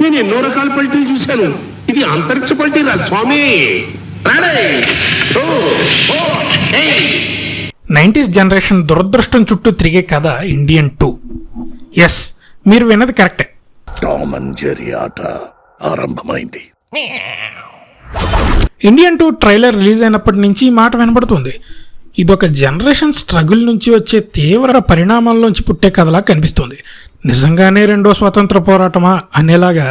నేను ఎన్నో రకాల పల్టీలు చూశాను, ఇది అంతరిక్ష పల్టీరా స్వామి. 90s జనరేషన్ దురదృష్టం చుట్టూ తిరిగే కథ ఇండియన్ 2. ఎస్, మీరు విన్నది కరెక్టే. టామ్ అండ్ జెర్రీ ఆట ఆరంభమైంది. ఇండియన్ 2 ట్రైలర్ రిలీజ్ అయినప్పటి నుంచి ఈ మాట వినబడుతుంది. ఇదొక జనరేషన్ స్ట్రగుల్ నుంచి వచ్చే తీవ్ర పరిణామాల్లోంచి పుట్టే కథలా కనిపిస్తుంది. నిజంగానే రెండో స్వాతంత్ర పోరాటమా అనేలాగా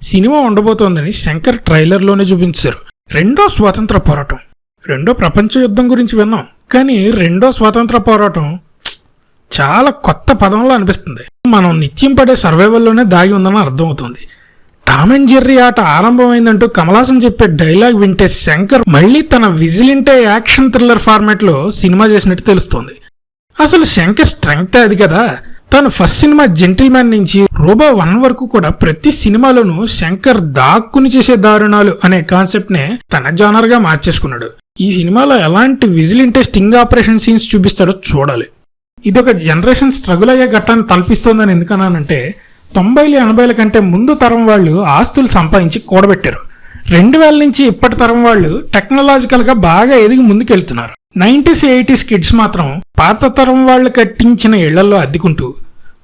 సినిమా ఉండబోతోందని శంకర్ ట్రైలర్లోనే చూపించారు. రెండో స్వాతంత్ర పోరాటం, రెండో ప్రపంచ యుద్ధం గురించి విన్నాం, కానీ రెండో స్వాతంత్ర పోరాటం చాలా కొత్త పదంలో అనిపిస్తుంది. మనం నిత్యం పడే సర్వైవల్లోనే దాగి ఉందని అర్థమవుతుంది. టామ్ అండ్ జెర్రీ ఆట ఆరంభమైందంటూ కమల్ హాసన్ చెప్పే డైలాగ్ వింటే శంకర్ మళ్ళీ తన విజిలింటే యాక్షన్ థ్రిల్లర్ ఫార్మాట్లో సినిమా చేసినట్టు తెలుస్తోంది. అసలు శంకర్ స్ట్రెంగ్త్ అది కదా. తను ఫస్ట్ సినిమా జెంటిల్మ్యాన్ నుంచి రోబో 1 వరకు కూడా ప్రతి సినిమాలోనూ శంకర్ దాక్కుని చేసే దారుణాలు అనే కాన్సెప్ట్ నే తన జానర్ గా మార్చేసుకున్నాడు. ఈ సినిమాలో ఎలాంటి విజిలింటే స్టింగ్ ఆపరేషన్ సీన్స్ చూపిస్తాడో చూడాలి. ఇదొక జనరేషన్ స్ట్రగుల్ అయ్యే ఘట్టాన్ని తలపిస్తోందని ఎందుకన్నానంటే 90లు 80ల కంటే ముందు తరం వాళ్ళు ఆస్తులు సంపాదించి కూడబెట్టారు. 2000 నుంచి ఇప్పటి తరం వాళ్ళు టెక్నాలజికల్ గా బాగా ఎదిగి ముందుకెళ్తున్నారు. 90s 80s కిడ్స్ మాత్రం పాత తరం వాళ్ళు కట్టించిన ఇళ్లలో అద్దెకుంటూ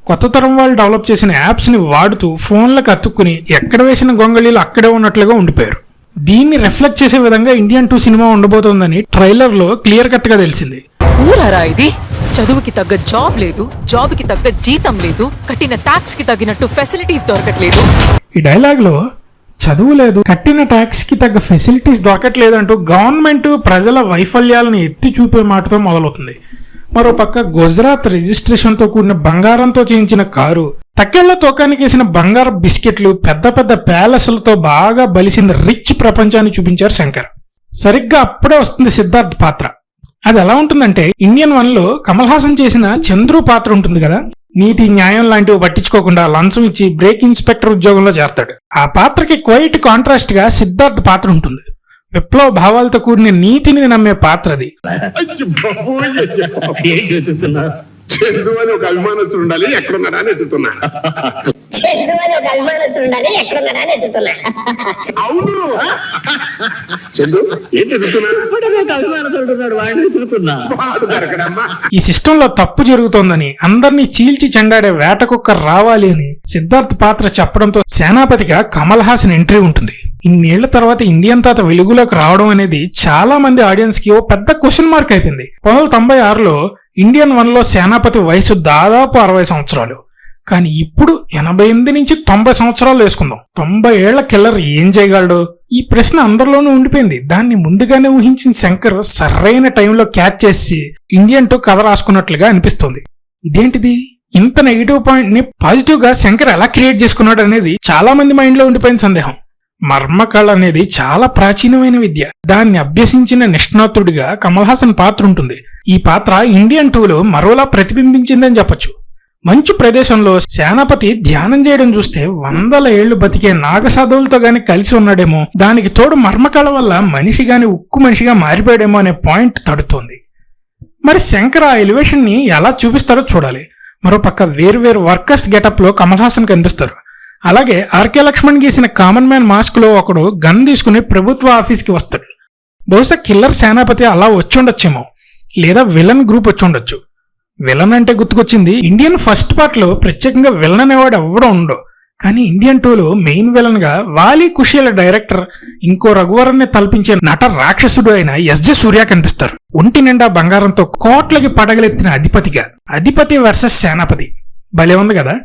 కొత్త తరం వాళ్ళు డెవలప్ చేసిన యాప్స్ ని వాడుతూ ఫోన్లకు అతుక్కుని ఎక్కడ వేసిన గొంగళీలు అక్కడే ఉన్నట్లుగా ఉండిపోయారు. దీన్ని రిఫ్లెక్ట్ చేసే విధంగా ఇండియన్ 2 సినిమా ఉండబోతోందని ట్రైలర్ లో క్లియర్ కట్ గా తెలిసింది. ఊరారా ఇది? చదువుకి తగ్గ జాబ్ లేదు, జాబ్ కి తగ్గ జీతం లేదు, కట్టిన ట్యాక్స్ కి తగినట్టు ఫెసిలిటీస్ దొరకట్లేదు. ఈ డైలాగ్ లో చదువు లేదు, కట్టిన ట్యాక్స్ కి తగ్గ ఫెసిలిటీస్ దొరకట్లేదు అంటూ గవర్నమెంట్ ప్రజల వైఫల్యాలను ఎత్తి చూపే మాటతో మొదలవుతుంది. మరోపక్క గుజరాత్ రిజిస్ట్రేషన్ తో కూడిన బంగారంతో చేయించిన కారు, తక్కెళ్ల తోకానికి వేసిన బంగారు బిస్కెట్లు, పెద్ద పెద్ద ప్యాలెస్లతో బాగా బలిసిన రిచ్ ప్రపంచాన్ని చూపించారు శంకర్. సరిగ్గా అప్పుడే వస్తుంది సిద్ధార్థ్ పాత్ర. అది ఎలా ఉంటుందంటే ఇండియన్ 1లో కమల్ హాసన్ చేసిన చంద్రు పాత్ర ఉంటుంది కదా, నీతి న్యాయం లాంటివి పట్టించుకోకుండా లంచం ఇచ్చి బ్రేక్ ఇన్స్పెక్టర్ ఉద్యోగంలో చేరతాడు. ఆ పాత్రకి క్వైట్ కాంట్రాస్ట్ గా సిద్ధార్థ్ పాత్ర ఉంటుంది. విప్లవ భావాలతో కూడిన నీతిని నమ్మే పాత్ర అది. చందు అని ఒక అభిమానస్తుడు ఉండాలి, ఎక్కడున్నారా అని ఎత్తుతున్నా. అవును చందు ఏంటి ఈ సిస్టమ్ లో తప్పు జరుగుతోందని అందరినీ చీల్చి చెండాడే వేట కుక్క రావాలి అని సిద్ధార్థ్ పాత్ర చెప్పడంతో సేనాపతిగా కమల్ హాసన్ ఎంట్రీ ఉంటుంది. ఇన్నేళ్ల తర్వాత ఇండియన్ తాత వెలుగులోకి రావడం అనేది చాలా మంది ఆడియన్స్ కి ఓ పెద్ద క్వశ్చన్ మార్క్ అయిపోయింది. 1996లో ఇండియన్ 1లో సేనాపతి వయసు దాదాపు 60 సంవత్సరాలు. కానీ ఇప్పుడు 88 నుంచి 90 సంవత్సరాలు వేసుకుందాం. 90 ఏళ్ల కిల్లర్ ఏం చేయగలడు? ఈ ప్రశ్న అందరిలోనూ ఉండిపోయింది. దాన్ని ముందుగానే ఊహించిన శంకర్ సరైన టైంలో క్యాచ్ చేసి ఇండియన్ 2 కథ రాసుకున్నట్లుగా అనిపిస్తోంది. ఇదేంటిది? ఇంత నెగిటివ్ పాయింట్ ని పాజిటివ్ గా శంకర్ ఎలా క్రియేట్ చేసుకున్నాడు అనేది చాలా మంది మైండ్ లో ఉండిపోయిన సందేహం. మర్మకళ అనేది చాలా ప్రాచీనమైన విద్య. దాన్ని అభ్యసించిన నిష్ణాతుడిగా కమల్ హాసన్ పాత్ర ఉంటుంది. ఈ పాత్ర ఇండియన్ 2లో మరోలా ప్రతిబింబించిందని చెప్పొచ్చు. మంచు ప్రదేశంలో సేనాపతి ధ్యానం చేయడం చూస్తే 100 ఏళ్లు బతికే నాగసాధువులతో గాని కలిసి ఉన్నాడేమో, దానికి తోడు మర్మకళ వల్ల మనిషి గాని ఉక్కు మనిషిగా మారిపోయాడేమో అనే పాయింట్ తడుతోంది. మరి శంకర్ ఆ ఎలివేషన్ ని ఎలా చూపిస్తారో చూడాలి. మరోపక్క వేరు వర్కర్స్ గెటప్ లో కమల్ హాసన్ కనిపిస్తారు. అలాగే ఆర్కే లక్ష్మణ్ గీసిన కామన్ మ్యాన్ మాస్క్ లో ఒకడు గన్ తీసుకుని ప్రభుత్వ ఆఫీస్కి వస్తాడు. బహుశా కిల్లర్ సేనాపతి అలా వచ్చి ఉండొచ్చేమో, లేదా విలన్ గ్రూప్ వచ్చి ఉండొచ్చు. విలన్ అంటే గుర్తుకొచ్చింది, ఇండియన్ ఫస్ట్ పార్ట్ లో ప్రత్యేకంగా విలన్ అనేవాడు ఎవడో ఉండో, కానీ ఇండియన్ 2లో మెయిన్ విలన్ గా వాలి కుషియాల డైరెక్టర్ ఇంకో రఘువరన్ని తలపించే నట రాక్షసుడు అయిన ఎస్జే సూర్య కనిపిస్తారు. ఒంటి నిండా బంగారంతో కోట్లకి పడగలెత్తిన అధిపతిగా. అధిపతి వర్సెస్ సేనాపతి భలే ఉంది కదా.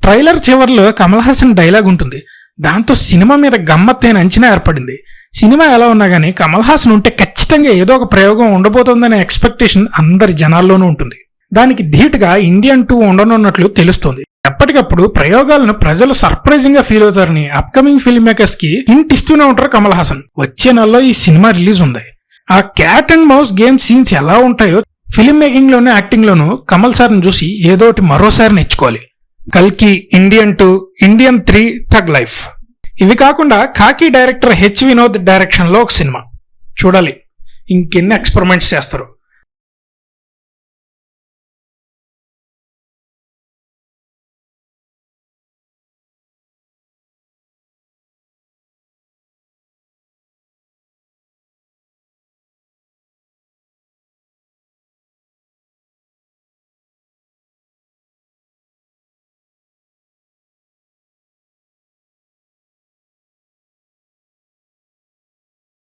ట్రైలర్ చివర్లో కమల్ హాసన్ డైలాగ్ ఉంటుంది. దాంతో సినిమా మీద గమ్మత్తైన అంచనా ఏర్పడింది. సినిమా ఎలా ఉన్నా గానీ కమల్ హాసన్ ఉంటే ఖచ్చితంగా ఏదో ఒక ప్రయోగం ఉండబోతోందనే ఎక్స్పెక్టేషన్ అందరి జనాల్లోనూ ఉంటుంది. దానికి ధీటుగా ఇండియన్ 2 ఉండనున్నట్లు తెలుస్తోంది. ఎప్పటికప్పుడు ప్రయోగాలను ప్రజలు సర్ప్రైజింగ్ గా ఫీల్ అవుతారని అప్కమింగ్ ఫిల్మ్ మేకర్స్ కి హింట్ ఇస్తూనే ఉంటారు కమల్ హాసన్. వచ్చే నెలలో ఈ సినిమా రిలీజ్ ఉంది. ఆ cat and mouse game scenes ఎలా ఉంటాయో ఫిల్మ్ మేకింగ్ లోను యాక్టింగ్ లోను కమల్ సార్ని చూసి ఏదోటి మరోసారి నేర్చుకోవాలి. కల్కి, ఇండియన్ 2, ఇండియన్ 3, థగ్ లైఫ్. ఇవి కాకుండా కాకి డైరెక్టర్ హెచ్ వినోద్ డైరెక్షన్ లో ఒక సినిమా చూడాలి. ఇంకెన్ని ఎక్స్పెరిమెంట్స్ చేస్తారు.